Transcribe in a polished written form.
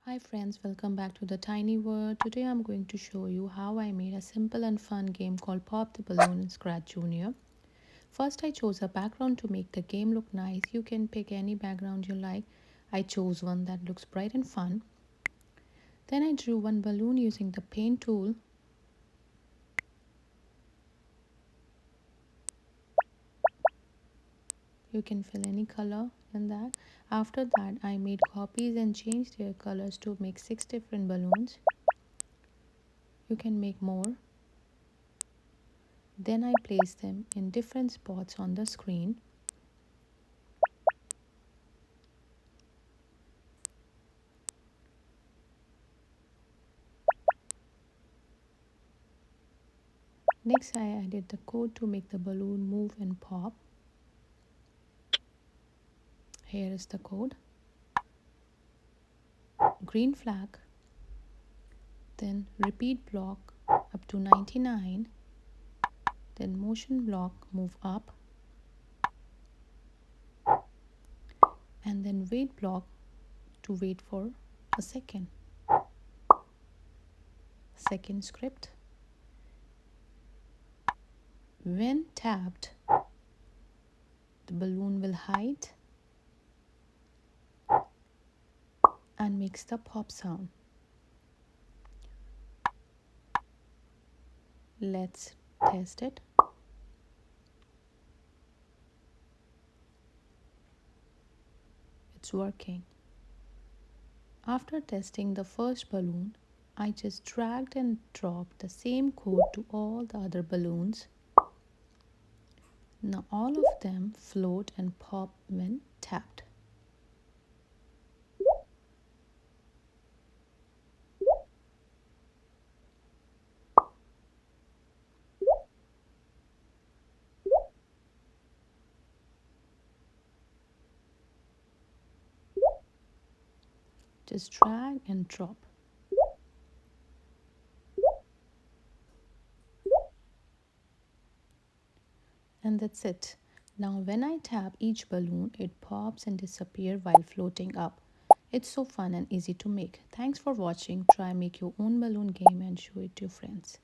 Hi friends, welcome back to the Tiny World. Today I'm going to show you how I made a simple and fun game called Pop the Balloon in Scratch Junior. First I chose a background to make the game look nice. You can pick any background you like. I chose one that looks bright and fun. Then I drew one balloon using the paint tool. You can fill any color in that. After that I made copies and changed their colors to make 6 different balloons. You can make more. Then I placed them in different spots on the screen. Next, I added the code to make the balloon move and pop. Here is the code. Green flag, then repeat block up to 99, then motion block move up, and then wait block to wait for a second. Second script. When tapped, the balloon will hide and makes the pop sound. Let's test it. It's working. After testing the first balloon, I just dragged and dropped the same code to all the other balloons. Now all of them float and pop when tapped. Just drag and drop. And that's it. Now when I tap each balloon, it pops and disappears while floating up. It's so fun and easy to make. Thanks for watching. Try make your own balloon game and show it to your friends.